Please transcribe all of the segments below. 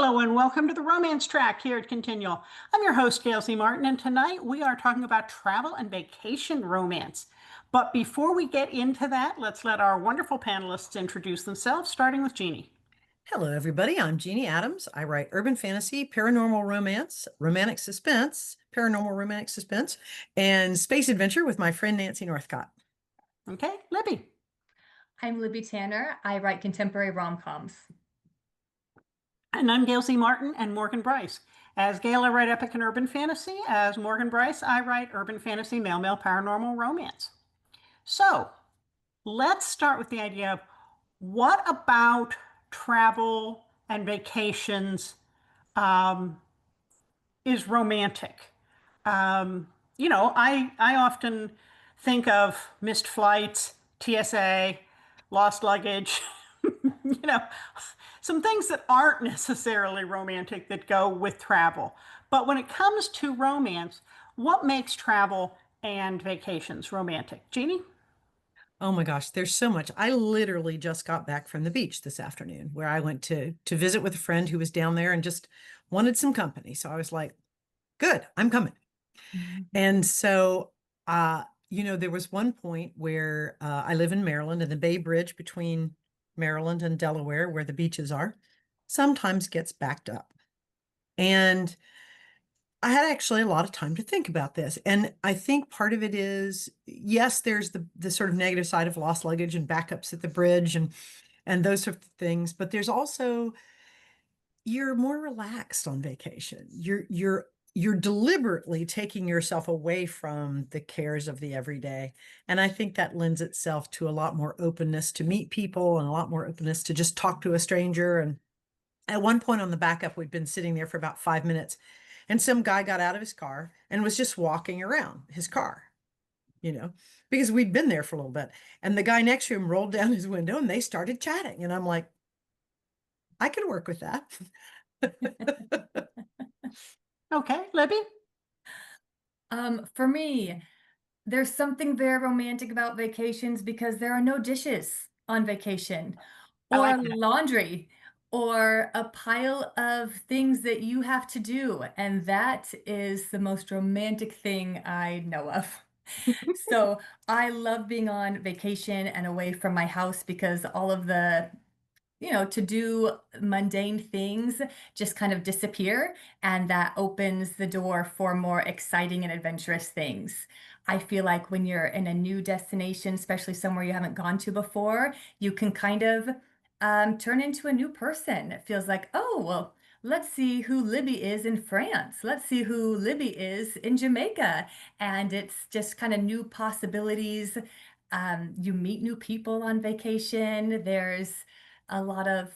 Hello and welcome to the Romance Track here at Continual. I'm your host, Gail Z Martin, and tonight we are talking about travel and vacation romance. But before we get into that, let's let our wonderful panelists introduce themselves, starting with Jeannie. Hello, everybody. I'm Jeannie Adams. I write urban fantasy, paranormal romance, paranormal romantic suspense, and space adventure with my friend Nancy Northcott. Okay, Libby. I'm Libby Tanner. I write contemporary rom-coms. And I'm Gail Z Martin and Morgan Brice. As Gail, I write epic and urban fantasy. As Morgan Brice, I write urban fantasy, male paranormal romance. So let's start with the idea of what about travel and vacations is romantic? I often think of missed flights, TSA, lost luggage, you know, some things that aren't necessarily romantic that go with travel. But when it comes to romance, what makes travel and vacations romantic? Jeannie? Oh my gosh, there's so much. I literally just got back from the beach this afternoon where I went to visit with a friend who was down there and just wanted some company. So I was like, good, I'm coming. And so there was one point where I live in Maryland, and the Bay Bridge between Maryland and Delaware, where the beaches are, sometimes gets backed up. And I had actually a lot of time to think about this. And I think part of it is, yes, there's the sort of negative side of lost luggage and backups at the bridge and those sort of things, but there's also you're more relaxed on vacation. You're deliberately taking yourself away from the cares of the everyday. And I think that lends itself to a lot more openness to meet people and a lot more openness to just talk to a stranger. And at one point on the backup, we'd been sitting there for about 5 minutes, and some guy got out of his car and was just walking around his car, you know, because we'd been there for a little bit. And the guy next to him rolled down his window and they started chatting. And I'm like, I could work with that. Okay, Libby? For me, there's something very romantic about vacations because there are no dishes on vacation, I like or that. laundry, or a pile of things that you have to do. And that is the most romantic thing I know of. So I love being on vacation and away from my house because all of the to do mundane things just kind of disappear, and that opens the door for more exciting and adventurous things. I feel like when you're in a new destination, especially somewhere you haven't gone to before, you can kind of turn into a new person. It feels like, oh, well, let's see who Libby is in France. Let's see who Libby is in Jamaica. And it's just kind of new possibilities. You meet new people on vacation. There's a lot of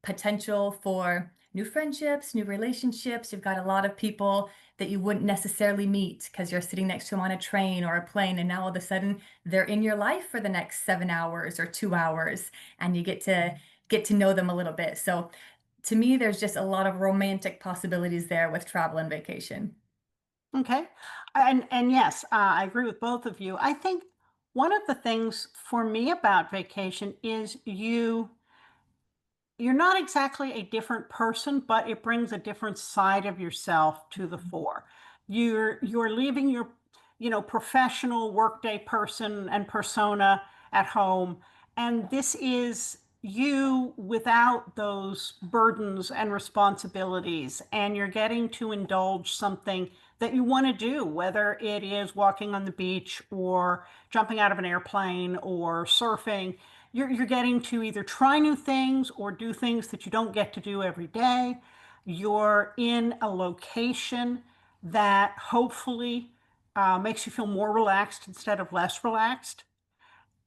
potential for new friendships, new relationships. You've got a lot of people that you wouldn't necessarily meet because you're sitting next to them on a train or a plane, and now all of a sudden they're in your life for the next 7 hours or 2 hours, and you get to know them a little bit. So to me, there's just a lot of romantic possibilities there with travel and vacation. Okay. And yes, I agree with both of you. I think one of the things for me about vacation is you're not exactly a different person, but it brings a different side of yourself to the fore. You're leaving your, professional workday person and persona at home, and this is you without those burdens and responsibilities, and you're getting to indulge something that you want to do, whether it is walking on the beach or jumping out of an airplane or surfing. You're getting to either try new things or do things that you don't get to do every day. You're in a location that hopefully makes you feel more relaxed instead of less relaxed.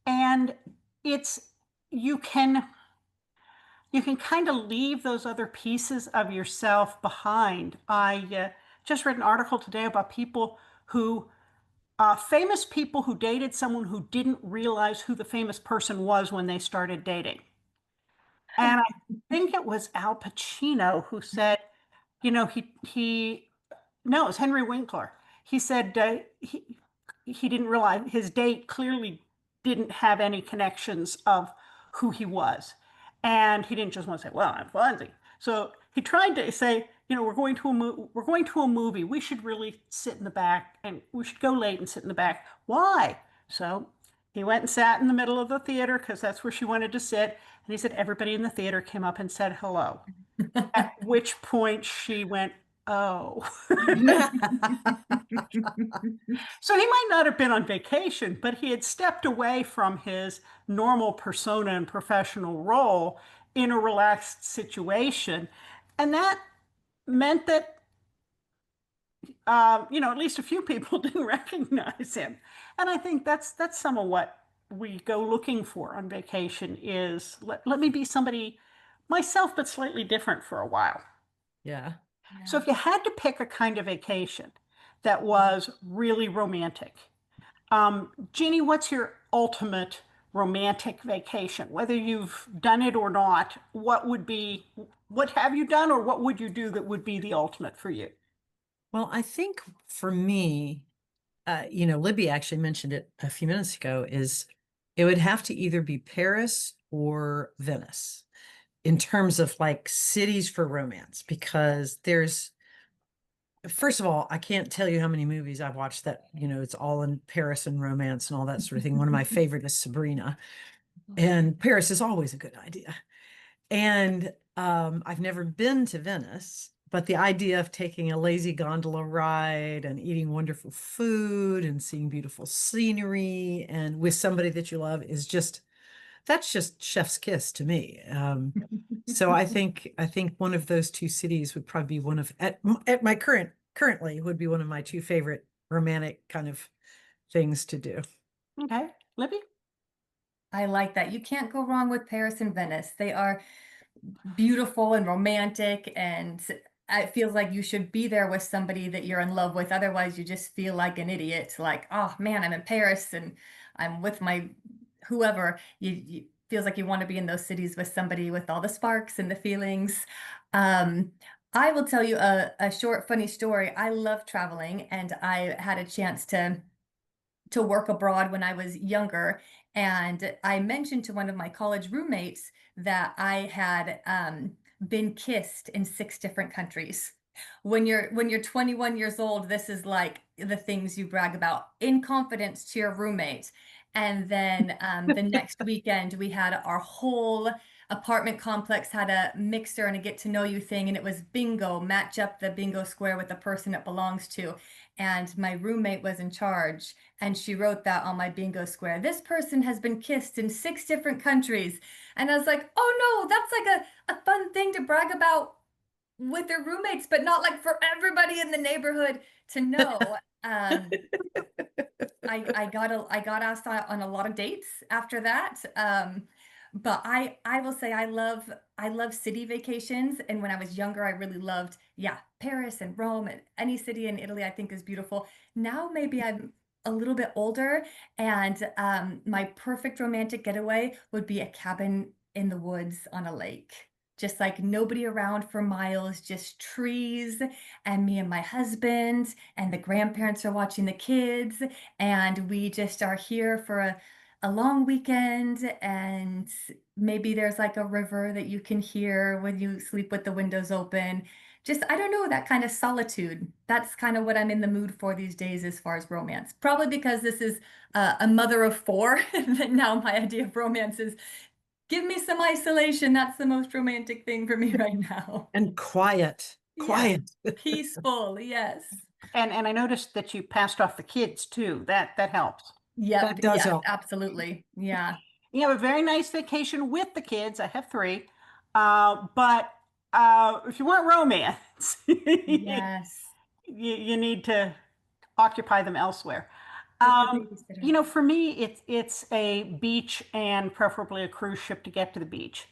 And it's you can you can kind of leave those other pieces of yourself behind. I just read an article today about people who famous people who dated someone who didn't realize who the famous person was when they started dating. And I think it was Al Pacino who said, no, it was Henry Winkler. He said he didn't realize his date clearly didn't have any connections of who he was. And he didn't just want to say, well, I'm Fonzie. So he tried to say, we're going to we're going to a movie. We should really sit in the back, and we should go late and sit in the back. Why? So he went and sat in the middle of the theater because that's where she wanted to sit. And he said everybody in the theater came up and said hello. At which point she went, oh. So he might not have been on vacation, but he had stepped away from his normal persona and professional role in a relaxed situation. And that meant that, at least a few people didn't recognize him. And I think that's some of what we go looking for on vacation is let me be somebody myself, but slightly different for a while. Yeah. So if you had to pick a kind of vacation that was really romantic, Jeannie, what's your ultimate romantic vacation? Whether you've done it or not, what have you done or what would you do that would be the ultimate for you? Well, I think for me, Libby actually mentioned it a few minutes ago, is it would have to either be Paris or Venice in terms of like cities for romance, because first of all, I can't tell you how many movies I've watched that, it's all in Paris and romance and all that sort of thing. One of my favorite is Sabrina, and Paris is always a good idea. And I've never been to Venice, but the idea of taking a lazy gondola ride and eating wonderful food and seeing beautiful scenery and with somebody that you love that's just chef's kiss to me. So I think one of those two cities would probably be one of at my currently would be one of my two favorite romantic kind of things to do. Okay, Libby? I like that. You can't go wrong with Paris and Venice. They are beautiful and romantic, and it feels like you should be there with somebody that you're in love with. Otherwise, you just feel like an idiot. Like, oh man, I'm in Paris and I'm with my whoever. You feels like you want to be in those cities with somebody with all the sparks and the feelings. I will tell you a short, funny story. I love traveling, and I had a chance to work abroad when I was younger. And I mentioned to one of my college roommates that I had been kissed in 6 different countries. When you're 21 years old, this is like the things you brag about in confidence to your roommate. And then the next weekend, we had our whole apartment complex had a mixer and a get to know you thing, and it was bingo, match up the bingo square with the person it belongs to. And my roommate was in charge, and she wrote that on my bingo square. This person has been kissed in 6 different countries. And I was like, oh no, that's like a fun thing to brag about with their roommates, but not like for everybody in the neighborhood to know. I got asked on a lot of dates after that. But I will say I love city vacations, and when I was younger, I really loved, yeah, Paris and Rome, and any city in Italy I think is beautiful. Now maybe I'm a little bit older, and my perfect romantic getaway would be a cabin in the woods on a lake. Just like nobody around for miles, just trees, and me and my husband, and the grandparents are watching the kids, and we just are here for a long weekend, and maybe there's like a river that you can hear when you sleep with the windows open. Just, I don't know, that kind of solitude. That's kind of what I'm in the mood for these days as far as romance. Probably because this is a mother of four, that now my idea of romance is give me some isolation. That's the most romantic thing for me right now. And quiet. Yes, peaceful, yes. And I noticed that you passed off the kids too. That helps. Yep, That does yes, help. absolutely. Yeah. You have a very nice vacation with the kids. I have 3. But if you want romance, Yes. you need to occupy them elsewhere. With the babysitter. For me, it's a beach and preferably a cruise ship to get to the beach.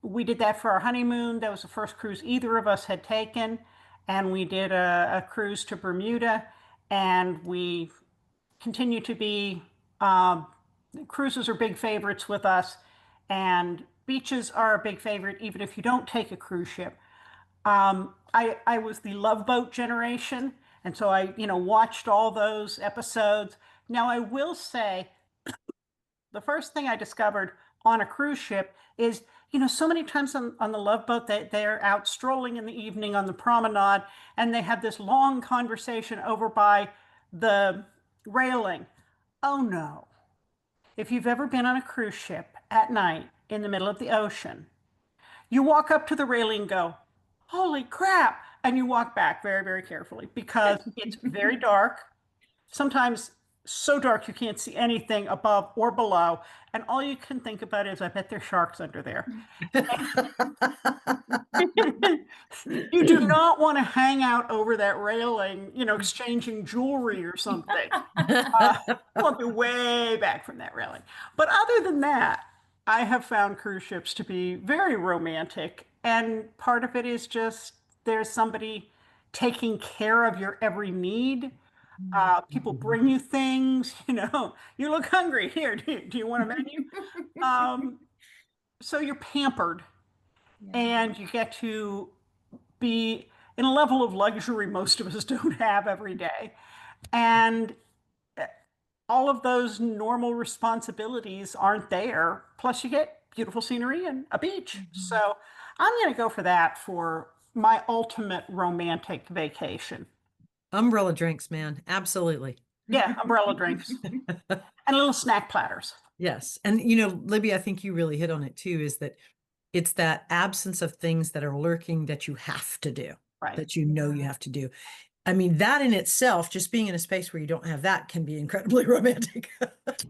We did that for our honeymoon. That was the first cruise either of us had taken. And we did a cruise to Bermuda. And we continue to be, cruises are big favorites with us. And beaches are a big favorite, even if you don't take a cruise ship. I was the Love Boat generation, and so I, watched all those episodes. Now, I will say the first thing I discovered on a cruise ship is, so many times on the Love Boat, they're out strolling in the evening on the promenade and they have this long conversation over by the railing. Oh no. If you've ever been on a cruise ship at night in the middle of the ocean, you walk up to the railing and go, holy crap. And you walk back very, very carefully because it's very dark. Sometimes so dark you can't see anything above or below. And all you can think about is, I bet there's sharks under there. You do not want to hang out over that railing, exchanging jewelry or something. You want to be way back from that railing. But other than that, I have found cruise ships to be very romantic. And part of it is just there's somebody taking care of your every need. People bring you things, you look hungry. Here, do you want a menu? Um, so you're pampered Yeah. and you get to be in a level of luxury most of us don't have every day. And all of those normal responsibilities aren't there. Plus, you get beautiful scenery and a beach. So I'm going to go for that for my ultimate romantic vacation. Umbrella drinks, man. Absolutely. Yeah, umbrella drinks and little snack platters. Yes. And, Libby, I think you really hit on it too, is that it's that absence of things that are lurking that you have to do, Right. that you have to do. I mean, that in itself, just being in a space where you don't have that can be incredibly romantic.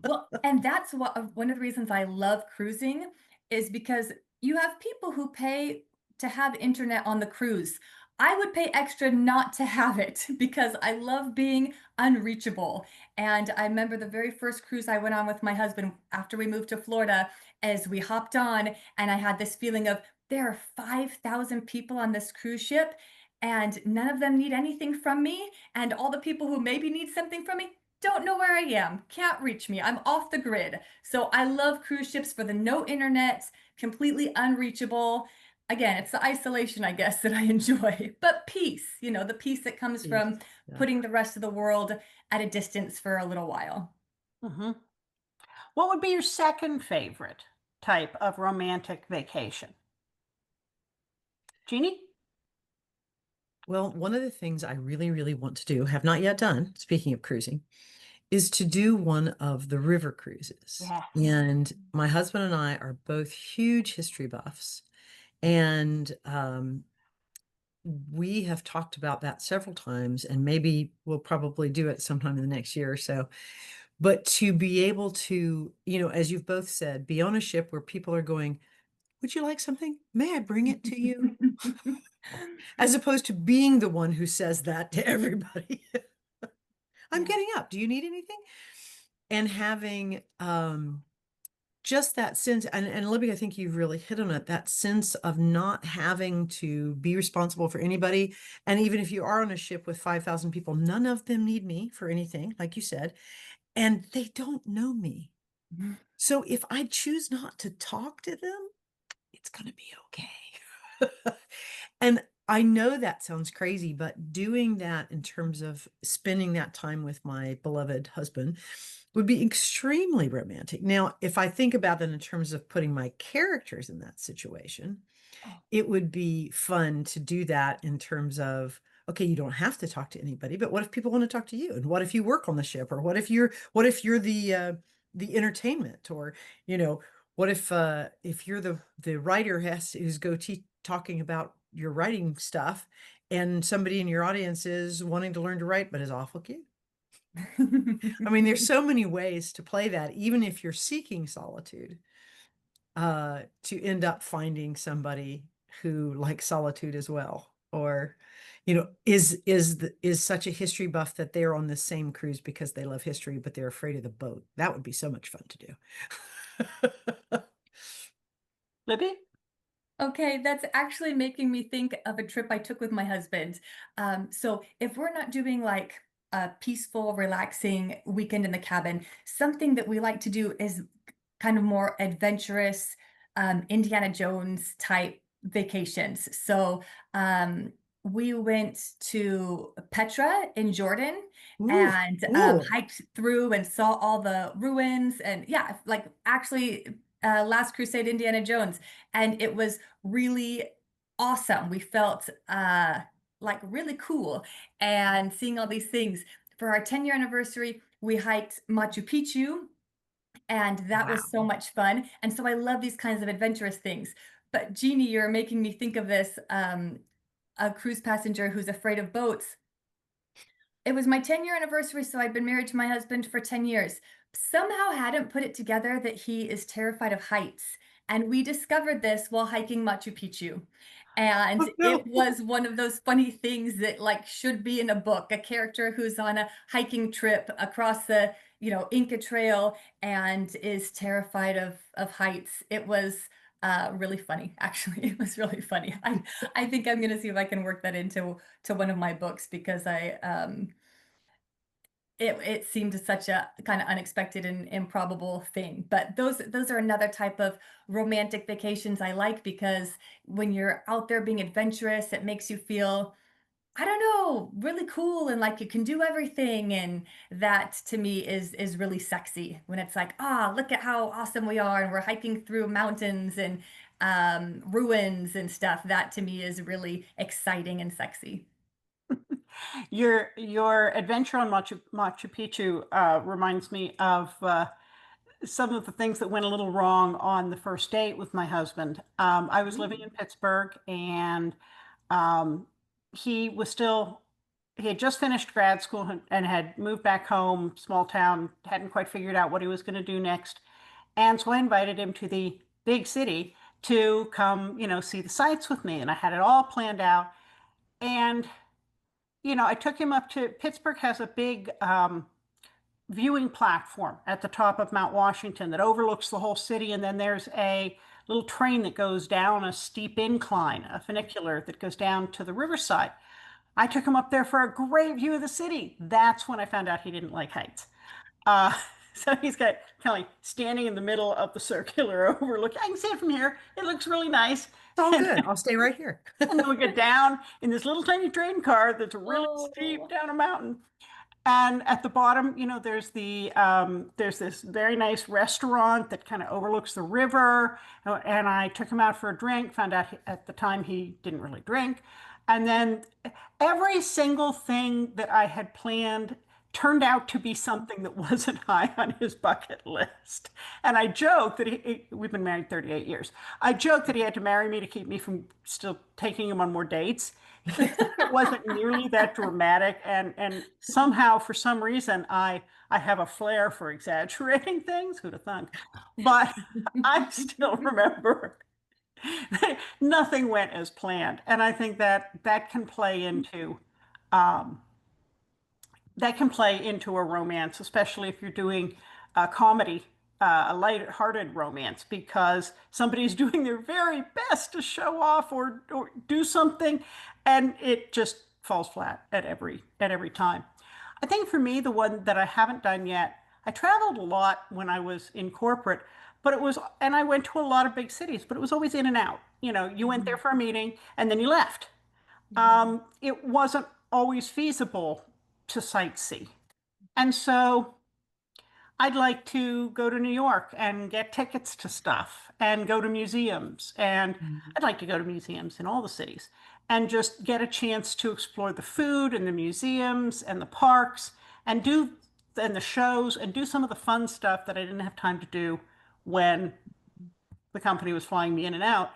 Well, and that's one of the reasons I love cruising is because you have people who pay to have internet on the cruise. I would pay extra not to have it because I love being unreachable. And I remember the very first cruise I went on with my husband after we moved to Florida, as we hopped on, and I had this feeling of there are 5,000 people on this cruise ship, and none of them need anything from me. And all the people who maybe need something from me don't know where I am, can't reach me. I'm off the grid. So I love cruise ships for the no internet, completely unreachable. Again, it's the isolation, I guess, that I enjoy, but peace, the peace that comes Peace, from yeah. putting the rest of the world at a distance for a little while. Mm-hmm. What would be your second favorite type of romantic vacation? Jeannie? Well, one of the things I really, really want to do, have not yet done, speaking of cruising, is to do one of the river cruises. Yes. And my husband and I are both huge history buffs. And we have talked about that several times, and maybe we'll probably do it sometime in the next year or so. But to be able to, as you've both said, be on a ship where people are going, would you like something? May I bring it to you? As opposed to being the one who says that to everybody. I'm getting up. Do you need anything? And having just that sense, and Libby, I think you've really hit on it, that sense of not having to be responsible for anybody. And even if you are on a ship with 5,000 people, none of them need me for anything, like you said, and they don't know me. So if I choose not to talk to them, it's going to be okay. And I know that sounds crazy, but doing that in terms of spending that time with my beloved husband would be extremely romantic. Now, if I think about it in terms of putting my characters in that situation, it would be fun to do that in terms of, okay, you don't have to talk to anybody, but what if people want to talk to you? And what if you work on the ship? Or what if you're the entertainment? Or, what if you're the writer who's talking about your writing stuff, and somebody in your audience is wanting to learn to write but is awful cute? I mean, there's so many ways to play that, even if you're seeking solitude, to end up finding somebody who likes solitude as well, or is such a history buff that they're on the same cruise because they love history but they're afraid of the boat. That would be so much fun to do. Libby? Okay, that's actually making me think of a trip I took with my husband. So if we're not doing like a peaceful, relaxing weekend in the cabin, something that we like to do is kind of more adventurous, Indiana Jones type vacations. So we went to Petra in Jordan Ooh, and cool. hiked through and saw all the ruins, and yeah, like actually Last Crusade Indiana Jones, and it was really awesome. We felt like really cool and seeing all these things. For our 10-year anniversary, we hiked Machu Picchu, and that was so Wow. much fun. And so I love these kinds of adventurous things. But Jeannie, you're making me think of this, a cruise passenger who's afraid of boats. It was my 10-year anniversary, so I'd been married to my husband for 10 years. Somehow hadn't put it together that he is terrified of heights. And we discovered this while hiking Machu Picchu. And Oh, it no. was one of those funny things that like should be in a book, a character who's on a hiking trip across the, Inca Trail and is terrified of heights. It was really funny, actually. It was really funny. I think I'm gonna see if I can work that into one of my books because it seemed such a kind of unexpected and improbable thing. But those are another type of romantic vacations I like because when you're out there being adventurous, it makes you feel, I don't know, really cool and like you can do everything. And that to me is really sexy when it's like, look at how awesome we are and we're hiking through mountains and ruins and stuff. That to me is really exciting and sexy. Your adventure on Machu Picchu reminds me of some of the things that went a little wrong on the first date with my husband. I was living in Pittsburgh, and um, he was still, he had just finished grad school and had moved back home, small town, hadn't quite figured out what he was going to do next. And so I invited him to the big city to come, see the sights with me. And I had it all planned out. And, I took him up to Pittsburgh has a big viewing platform at the top of Mount Washington that overlooks the whole city. And then there's a little train that goes down a steep incline, a funicular that goes down to the riverside. I took him up there for a great view of the city. That's when I found out he didn't like heights. Uh, so he's got kind of like standing in the middle of the circular overlook. I can see it from here. It looks really nice. It's all good. I'll stay right here. And then we get down in this little tiny train car that's really steep Oh. down a mountain. And at the bottom, there's this very nice restaurant that kind of overlooks the river. And I took him out for a drink, found out at the time he didn't really drink. And then every single thing that I had planned turned out to be something that wasn't high on his bucket list. And I joked that we've been married 38 years. I joked that he had to marry me to keep me from still taking him on more dates. It wasn't nearly that dramatic, and somehow for some reason I have a flair for exaggerating things. Who'd have thunk? But I still remember nothing went as planned, and I think that can play into um, a romance, especially if you're doing a comedy, a light-hearted romance, because somebody's doing their very best to show off or do something, and it just falls flat at every time. I think for me, the one that I haven't done yet, I traveled a lot when I was in corporate, and I went to a lot of big cities, but it was always in and out. You went there for a meeting and then you left. It wasn't always feasible to sightsee. And so I'd like to go to New York and get tickets to stuff and go to museums. And Mhm. I'd like to go to museums in all the cities and just get a chance to explore the food and the museums and the parks and the shows and do some of the fun stuff that I didn't have time to do when the company was flying me in and out.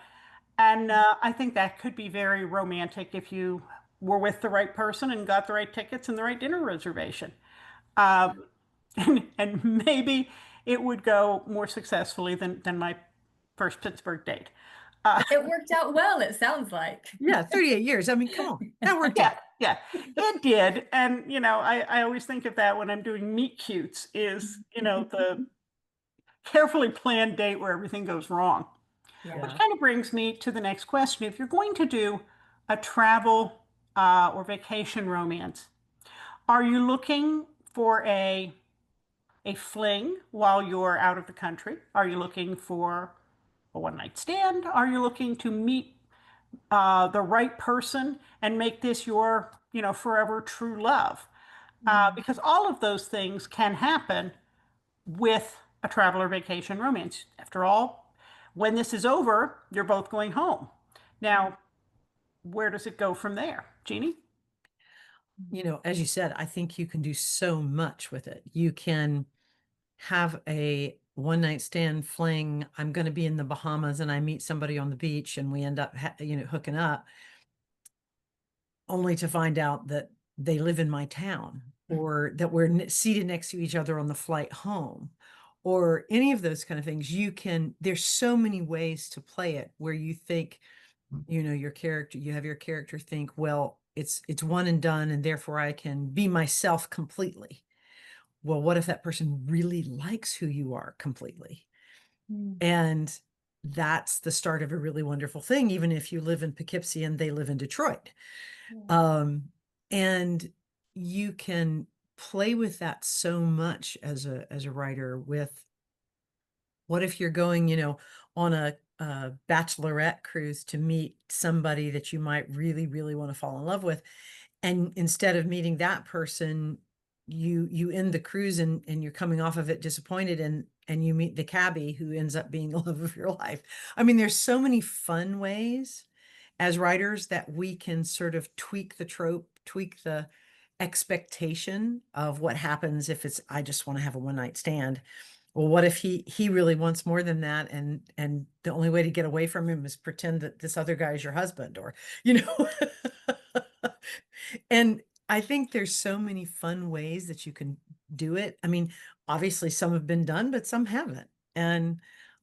And I think that could be very romantic if you were with the right person and got the right tickets and the right dinner reservation. Um, and maybe it would go more successfully than my first Pittsburgh date. Uh, It worked out well, it sounds like. Yeah, 38 years. I mean, come on. That worked yeah, out. yeah, it did. And, I always think of that when I'm doing meet cutes is, the carefully planned date where everything goes wrong. Which Yeah. kind of brings me to the next question. If you're going to do a travel or vacation romance, are you looking for a fling while you're out of the country? Are you looking for a one night stand? Are you looking to meet the right person and make this your, forever true love? Mm. Because all of those things can happen with a travel or vacation romance. After all, when this is over, you're both going home. Now, where does it go from there, Jeannie? You know, as you said, I think you can do so much with it. You can have a one night stand fling. I'm going to be in the Bahamas and I meet somebody on the beach and we end up, hooking up, only to find out that they live in my town, or that we're seated next to each other on the flight home, or any of those kind of things. There's so many ways to play it where you think, you have your character think, well, it's one and done, and therefore I can be myself completely. Well, what if that person really likes who you are completely? Mm. And that's the start of a really wonderful thing, even if you live in Poughkeepsie and they live in Detroit. And you can play with that so much as a writer. With what if you're going, on a bachelorette cruise to meet somebody that you might really, really want to fall in love with, and instead of meeting that person, you end the cruise and you're coming off of it disappointed, and you meet the cabbie who ends up being the love of your life. I mean, there's so many fun ways as writers that we can sort of tweak the trope, tweak the expectation of what happens if it's, I just want to have a one night stand. Well, what if he really wants more than that, and the only way to get away from him is pretend that this other guy is your husband, or you know. And I think there's so many fun ways that you can do it. I mean, obviously some have been done, but some haven't. And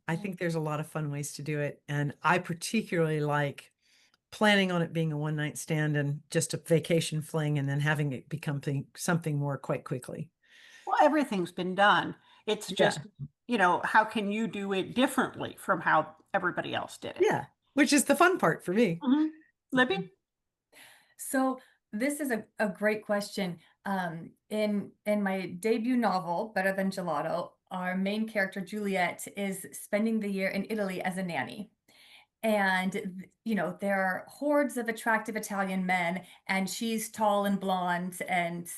I think there's a lot of fun ways to do it. And I particularly like planning on it being a one night stand and just a vacation fling, and then having it become something more quite quickly. Well, everything's been done. It's Yeah. just, how can you do it differently from how everybody else did it? Yeah. Which is the fun part for me. Mhm. Libby? So this is a great question. In my debut novel, Better Than Gelato, our main character Juliet is spending the year in Italy as a nanny. And there are hordes of attractive Italian men, and she's tall and blonde and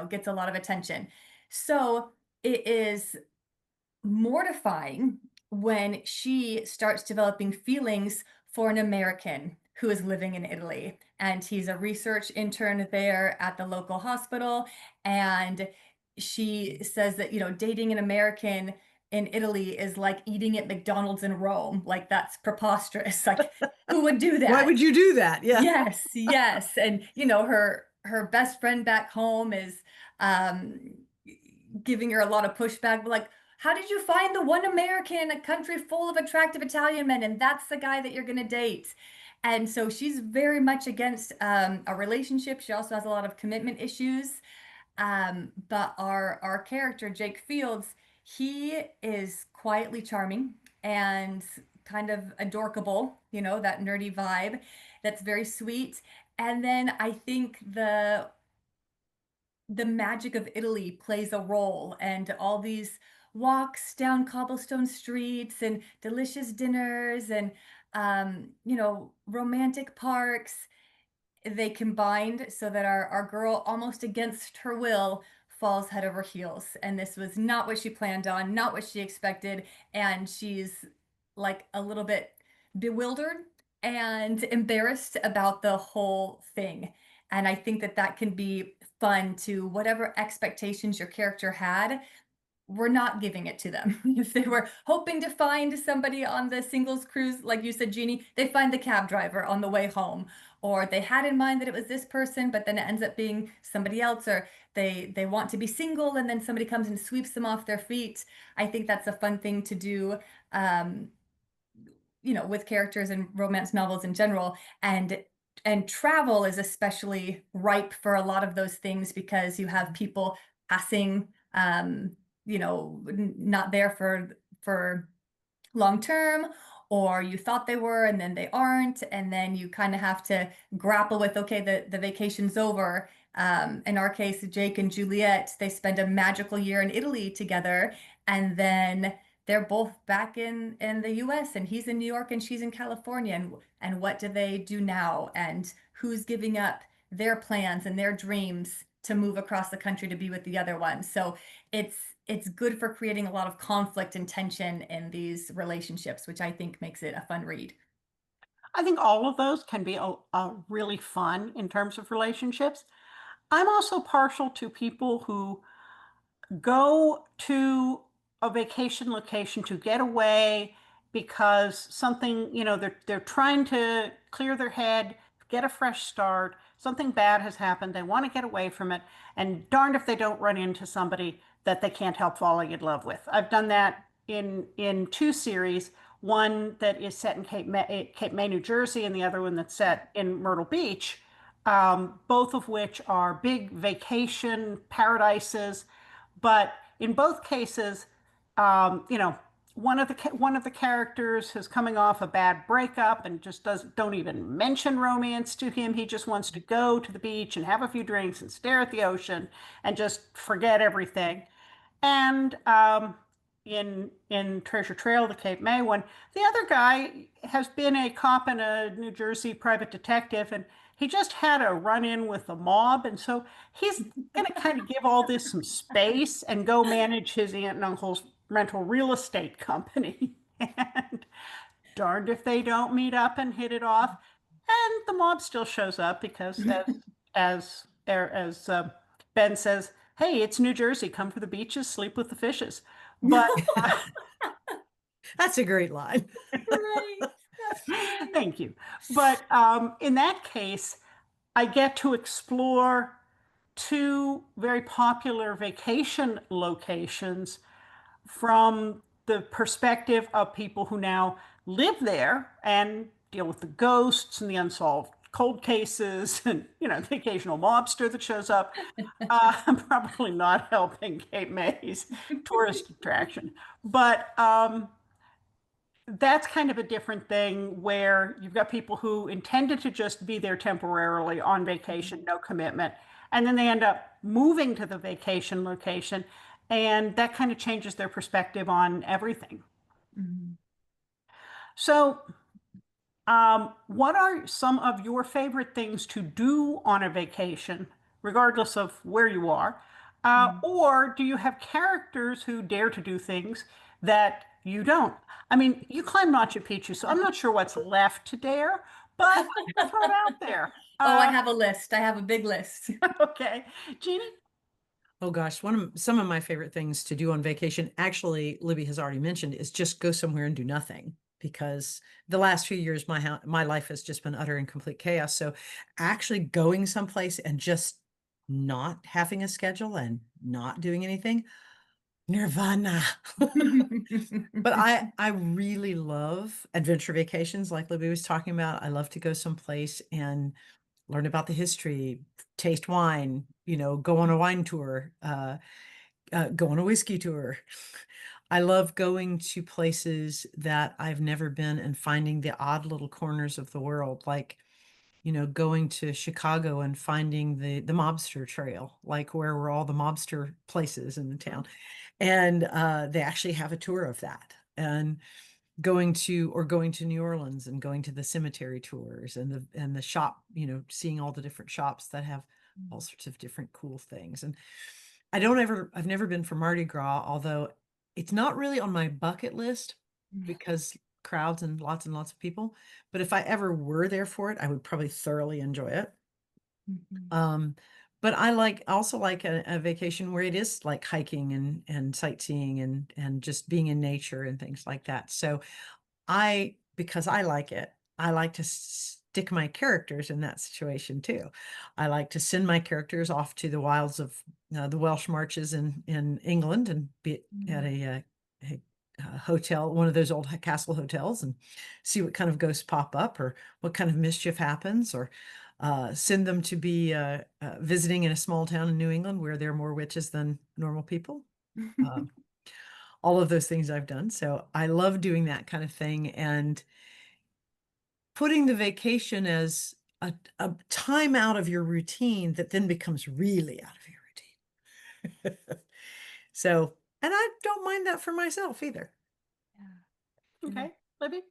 gets a lot of attention. So it is mortifying when she starts developing feelings for an American who is living in Italy. And he's a research intern there at the local hospital. And she says that, dating an American in Italy is like eating at McDonald's in Rome. Like, that's preposterous. Like, who would do Why that? would you do that? Yeah. Yes, yes. And her best friend back home is um giving her a lot of pushback, but like, how did you find the one American in a country full of attractive Italian men, and that's the guy that you're going to date? And so she's very much against a relationship. She also has a lot of commitment issues. But our character, Jake Fields, he is quietly charming and kind of adorkable, that nerdy vibe that's very sweet. And then I think the magic of Italy plays a role, and all these walks down cobblestone streets and delicious dinners and romantic parks, they combined so that our girl, almost against her will, falls head over heels. And this was not what she planned on, not what she expected. And she's like a little bit bewildered and embarrassed about the whole thing. And I think that can be fun to whatever expectations your character had. We're not giving it to them. If they were hoping to find somebody on the singles cruise, like you said, Jeannie, they find the cab driver on the way home. Or they had in mind that it was this person, but then it ends up being somebody else. Or they want to be single, and then somebody comes and sweeps them off their feet. I think that's a fun thing to do, with characters in romance novels in general. And travel is especially ripe for a lot of those things, because you have people passing, not there for long term, or you thought they were and then they aren't, and then you kind of have to grapple with, okay, the vacation's over. In our case, Jake and Juliet, they spend a magical year in Italy together, and then they're both back in the US, and he's in New York and she's in California, and what do they do now, and who's giving up their plans and their dreams to move across the country to be with the other one. So it's good for creating a lot of conflict and tension in these relationships, which I think makes it a fun read. I think all of those can be really fun in terms of relationships. I'm also partial to people who go to a vacation location to get away because something, they're trying to clear their head, get a fresh start. Something bad has happened. They want to get away from it, and darned if they don't run into somebody that they can't help falling in love with. I've done that in two series. One that is set in Cape May, New Jersey, and the other one that's set in Myrtle Beach, both of which are big vacation paradises. But in both cases, one of the characters is coming off a bad breakup and just don't even mention romance to him. He just wants to go to the beach and have a few drinks and stare at the ocean and just forget everything. And in Treasure Trail, the Cape May one, the other guy has been a cop and a New Jersey private detective, and he just had a run-in with the mob, and so he's going to kind of give all this some space and go manage his aunt and uncle's rental real estate company. And darned if they don't meet up and hit it off. And the mob still shows up because, as Ben says, "Hey, it's New Jersey. Come for the beaches, sleep with the fishes." But That's a great line. Right. That's right. thank you. But in that case, I get to explore two very popular vacation locations from the perspective of people who now live there and deal with the ghosts and the unsolved cold cases and, the occasional mobster that shows up. I'm probably not helping Cape May's tourist attraction, but that's kind of a different thing where you've got people who intended to just be there temporarily on vacation, no commitment, and then they end up moving to the vacation location, and that kind of changes their perspective on everything. Mhm. So, what are some of your favorite things to do on a vacation, regardless of where you are? Mhm. Or do you have characters who dare to do things that you don't? I mean, you climb Machu Picchu, so I'm not sure what's left to dare, but I'm gonna throw it out there. Oh, I have a list. I have a big list. Okay, Jeannie? Oh gosh, some of my favorite things to do on vacation, actually, Libby has already mentioned, is just go somewhere and do nothing. Because the last few years, my life has just been utter and complete chaos. So actually going someplace and just not having a schedule and not doing anything, nirvana. But I really love adventure vacations, like Libby was talking about. I love to go someplace and learn about the history, taste wine, go on a wine tour, go on a whiskey tour. I love going to places that I've never been and finding the odd little corners of the world, like, going to Chicago and finding the mobster trail, like where were all the mobster places in the town. And they actually have a tour of that. And going to New Orleans and going to the cemetery tours and the shop, seeing all the different shops that have all sorts of different cool things. And I've never been for Mardi Gras, although it's not really on my bucket list because crowds and lots of people. But if I ever were there for it, I would probably thoroughly enjoy it. Mhm. But also like a vacation where it is like hiking and sightseeing and just being in nature and things like that. So because I like it, I like to stick my characters in that situation too. I like to send my characters off to the wilds of the Welsh marches in England and be at a hotel, one of those old castle hotels, and see what kind of ghosts pop up or what kind of mischief happens, or send them to be visiting in a small town in New England where there are more witches than normal people. Uh, all of those things I've done. So I love doing that kind of thing and putting the vacation as a time out of your routine that then becomes really out of your routine. So, and I don't mind that for myself either. Yeah. Okay, Libby?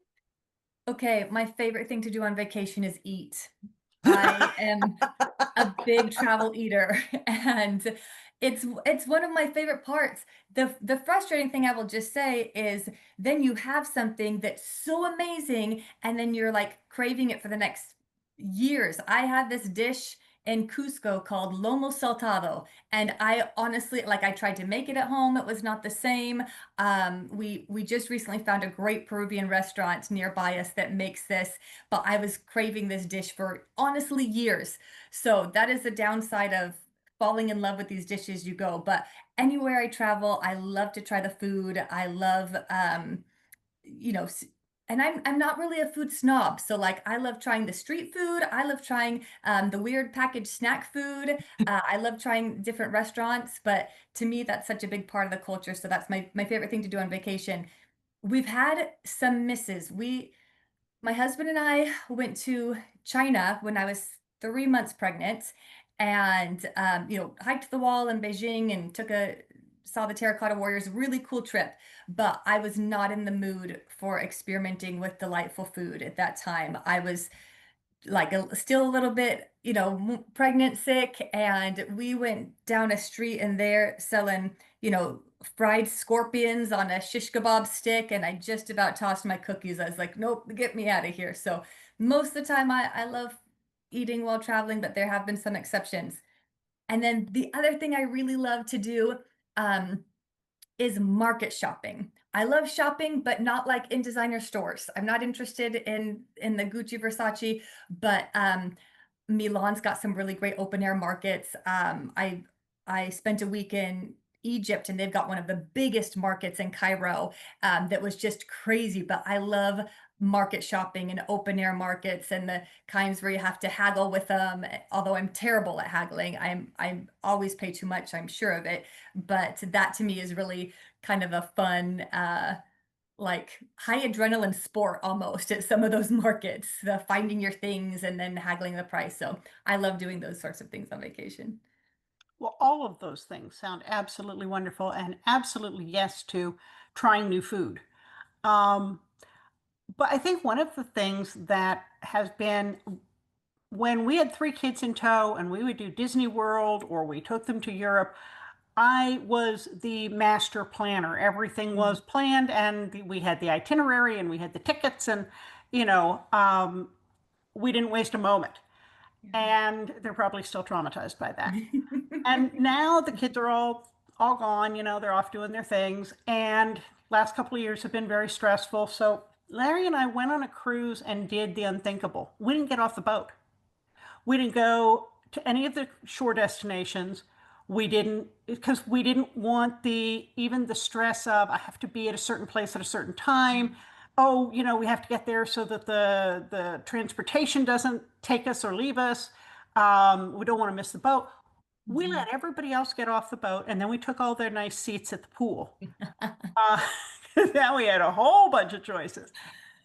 Okay, my favorite thing to do on vacation is eat. I am a big travel eater, and it's one of my favorite parts. The frustrating thing I will just say is then you have something that's so amazing and then you're like craving it for the next years. I had this dish in Cusco called lomo saltado, and I honestly, like, I tried to make it at home, it was not the same. We just recently found a great Peruvian restaurant nearby us that makes this, but I was craving this dish for honestly years. So that is the downside of falling in love with these dishes you go. But anywhere I travel, I love to try the food. I love you know, and I'm not really a food snob. So like I love trying the street food. I love trying the weird packaged snack food. I love trying different restaurants, but to me that's such a big part of the culture. So that's my favorite thing to do on vacation. We've had some misses. We My husband and I went to China when I was 3 months pregnant, and hiked the wall in Beijing and saw the Terracotta Warriors. Really cool trip, but I was not in the mood for experimenting with delightful food at that time. I was like still a little bit, pregnant, sick, and we went down a street and they're selling, fried scorpions on a shish kebab stick, and I just about tossed my cookies. I was like, nope, get me out of here. So most of the time I love eating while traveling, but there have been some exceptions. And then the other thing I really love to do, um, is market shopping. I love shopping, but not like in designer stores. I'm not interested in the Gucci, Versace, but Milan's got some really great open air markets. I spent a week in Egypt, and they've got one of the biggest markets in Cairo, that was just crazy. But I love market shopping and open air markets and the kinds where you have to haggle with them. Although I'm terrible at haggling, I'm always pay too much. I'm sure of it, but that to me is really kind of a fun, like high adrenaline sport almost at some of those markets, the finding your things and then haggling the price. So I love doing those sorts of things on vacation. Well, all of those things sound absolutely wonderful and absolutely yes to trying new food. Um, but I think one of the things that has been when we had three kids in tow and we would do Disney World or we took them to Europe, I was the master planner. Everything was Mm, planned and we had the itinerary and we had the tickets and, you know, um, we didn't waste a moment. And they're probably still traumatized by that. And yeah. now the kids are all gone, they're off doing their things. And last couple of years have been very stressful. So Larry and I went on a cruise and did the unthinkable. We didn't get off the boat. We didn't go to any of the shore destinations. We didn't because we didn't want even the stress of I have to be at a certain place at a certain time. Oh, we have to get there so that the transportation doesn't take us or leave us. We don't want to miss the boat. We Mhm. let everybody else get off the boat, and then we took all their nice seats at the pool. Uh, now we had a whole bunch of choices.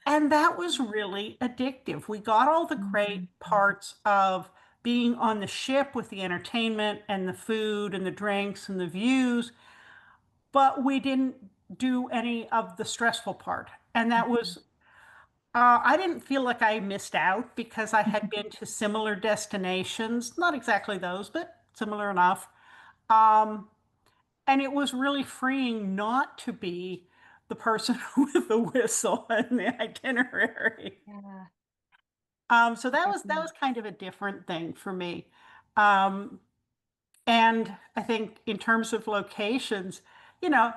And that was really addictive. We got all the great Mhm. parts of being on the ship with the entertainment and the food and the drinks and the views, but we didn't do any of the stressful part. And that was, I didn't feel like I missed out because I had been to similar destinations, not exactly those, but similar enough. Um, and it was really freeing not to be the person with the whistle and the itinerary. Yeah, So that was kind of a different thing for me. Um, and I think in terms of locations, you know,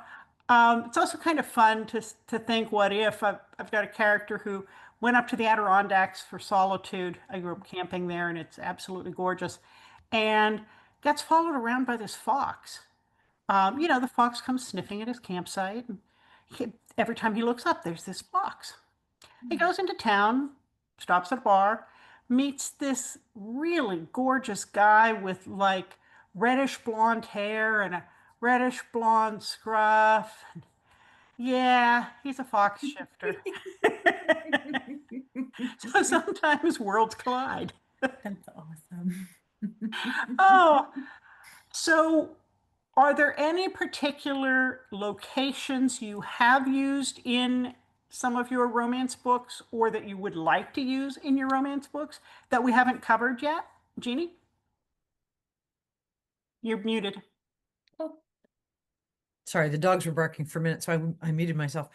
it's also kind of fun to think, what if I've got a character who went up to the Adirondacks for solitude. I grew up camping there, and it's absolutely gorgeous, and gets followed around by this fox. The fox comes sniffing at his campsite, and every time he looks up, there's this fox. He goes into town, stops at a bar, meets this really gorgeous guy with like reddish blonde hair and a reddish blonde scruff. Yeah, he's a fox shifter. So sometimes worlds collide. that's awesome. Oh, so are there any particular locations you have used in some of your romance books or that you would like to use in your romance books that we haven't covered yet? Jeannie? You're muted. Oh, Sorry, the dogs were barking for a minute, so I muted myself.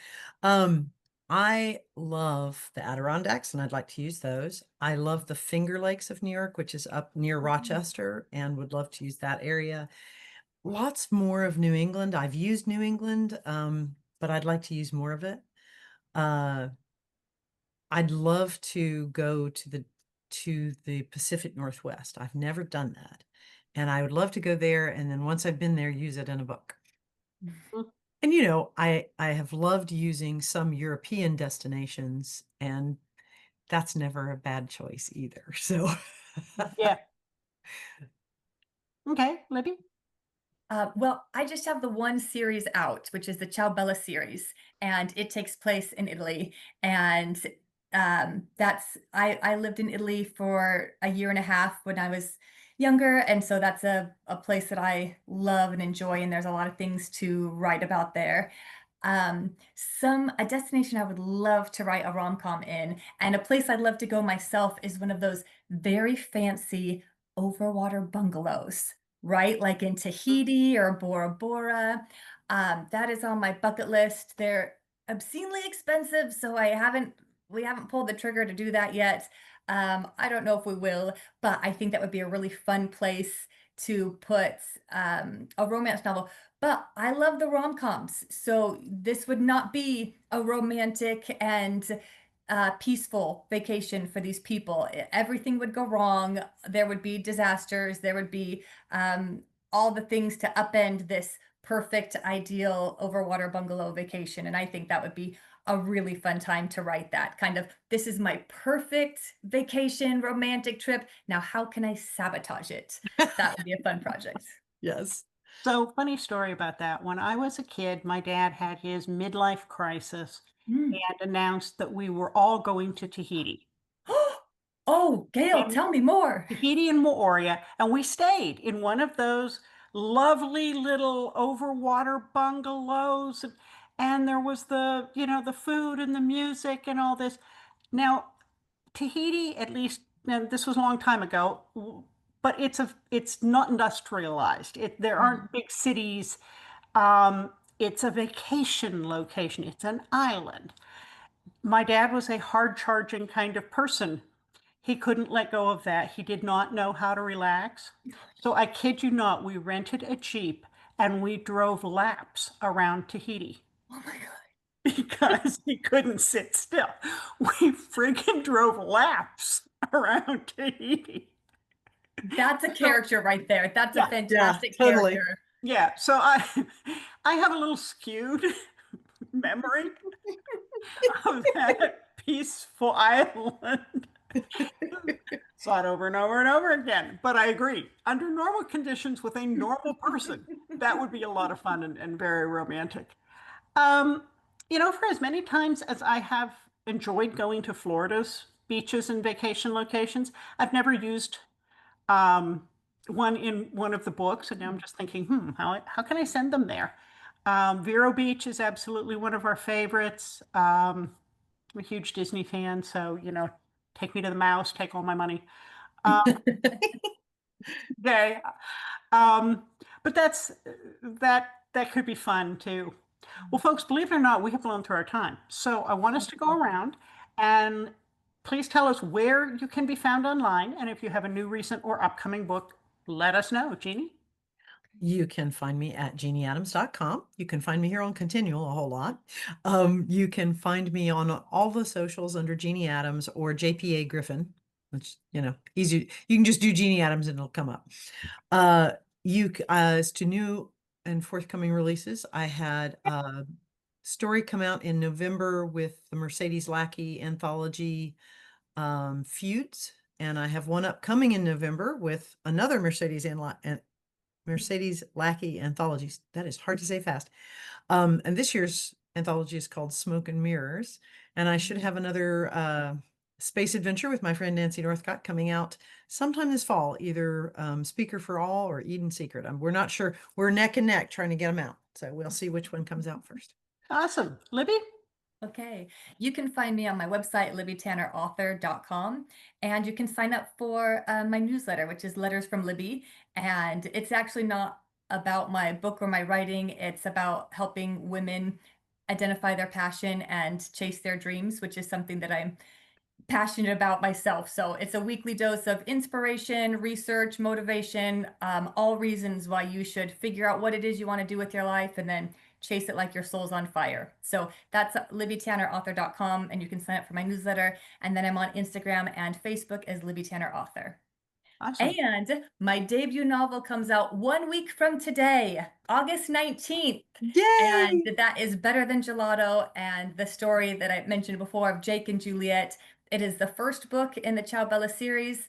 I love the Adirondacks, and I'd like to use those. I love the Finger Lakes of New York, which is up near Rochester, and would love to use that area. Lots more of New England. I've used New England, but I'd like to use more of it. I'd love to go to the Pacific Northwest. I've never done that, and I would love to go there, and then once I've been there, use it in a book. And I have loved using some European destinations, and that's never a bad choice either. So Yeah. Okay, Libby? well, I just have the one series out, which is the Ciao Bella series, and it takes place in Italy. And I lived in Italy for a year and a half when I was younger, and so that's a place that I love and enjoy, and there's a lot of things to write about there. A destination I would love to write a rom-com in, and a place I'd love to go myself is one of those very fancy overwater bungalows, right? Like in Tahiti or Bora Bora. That is on my bucket list. They're obscenely expensive, so we haven't pulled the trigger to do that yet. I don't know if we will, but I think that would be a really fun place to put a romance novel. But I love the rom-coms, so this would not be a romantic and peaceful vacation for these people. Everything would go wrong. There would be disasters. There would be all the things to upend this perfect, ideal overwater bungalow vacation. And I think that would be a really fun time to write that kind of, this is my perfect vacation, romantic trip. Now, how can I sabotage it? That would be a fun project. yes. So, funny story about that. When I was a kid, my dad had his midlife crisis Mm. and announced that we were all going to Tahiti. Oh, Gail, And tell me more. Tahiti and Moorea, and we stayed in one of those lovely little overwater bungalows. And there was the food and the music and all this. Now, Tahiti, at least, and this was a long time ago, but it's not industrialized. There Mhm. aren't big cities. Um, it's a vacation location. It's an island. My dad was a hard charging kind of person. He couldn't let go of that. He did not know how to relax. So I kid you not, we rented a Jeep and we drove laps around Tahiti Oh my God. because he couldn't sit still. We freaking drove laps around Tahiti. That's a So, character right there. That's a yeah, Yeah, fantastic totally. character. yeah. So I have a little skewed memory of that peaceful island. Saw it over and over and over again. But I agree. Under normal conditions with a normal person, that would be a lot of fun and very romantic. Um, for as many times as I have enjoyed going to Florida's beaches and vacation locations, I've never used one in one of the books. And now I'm just thinking, how can I send them there? Vero Beach is absolutely one of our favorites. I'm a huge Disney fan, so take me to the mouse, take all my money. Okay, um, but that could be fun too. Well, folks, believe it or not, we have blown through our time. So I want us to go around and please tell us where you can be found online, and if you have a new, recent, or upcoming book, let us know. Jeannie? You can find me at jeannieadams.com. You can find me here on Continual a whole lot. You can find me on all the socials under Jeannie Adams or JPA Griffin, which, easy. You can just do Jeannie Adams and it'll come up. As to new and forthcoming releases, I had a story come out in November with the Mercedes Lackey anthology Feuds, and I have one upcoming in November with another Mercedes Lackey anthologies. That is hard to say fast. And this year's anthology is called Smoke and Mirrors. And I should have another space adventure with my friend Nancy Northcott coming out sometime this fall, either Speaker for All or Eden Secret. We're not sure. We're neck and neck trying to get them out. So we'll see which one comes out first. Awesome. Libby? Okay. You can find me on my website, libbytannerauthor.com, and you can sign up for my newsletter, which is Letters from Libby. And it's actually not about my book or my writing, it's about helping women identify their passion and chase their dreams, which is something that I'm passionate about myself. So it's a weekly dose of inspiration, research, motivation, all reasons why you should figure out what it is you want to do with your life and then chase it like your soul's on fire. So that's libbytannerauthor.com, and you can sign up for my newsletter. And then I'm on Instagram and Facebook as Libby Tanner Author. Awesome. And my debut novel comes out 1 week from today, August 19th. And Yay! that is Better Than Gelato, and the story that I mentioned before of Jake and Juliet. It is the first book in the Ciao Bella series.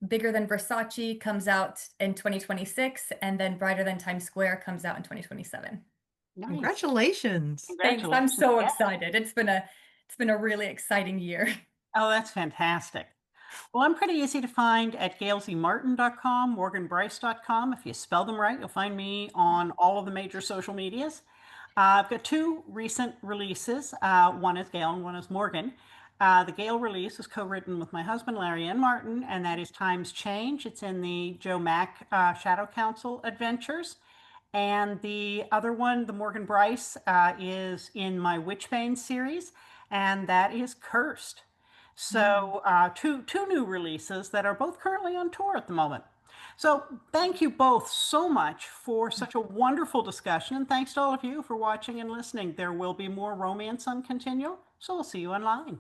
Bigger Than Versace comes out in 2026, and then Brighter Than Times Square comes out in 2027. Nice. Congratulations. Thanks. I'm Congratulations. so Yeah. excited. It's been a really exciting year. Oh, that's fantastic. Well, I'm pretty easy to find at gailzmartin.com, morganbrice.com. If you spell them right, you'll find me on all of the major social medias. I've got two recent releases. One is Gail and one is Morgan. The Gail release is co-written with my husband, Larry N. Martin, and that is Times Change. It's in the Joe Mack Shadow Council Adventures. And the other one, the Morgan Brice, is in my Witchbane series, and that is Cursed. So two new releases that are both currently on tour at the moment. So thank you both so much for such a wonderful discussion, and thanks to all of you for watching and listening. There will be more romance on Continual, so we'll see you online.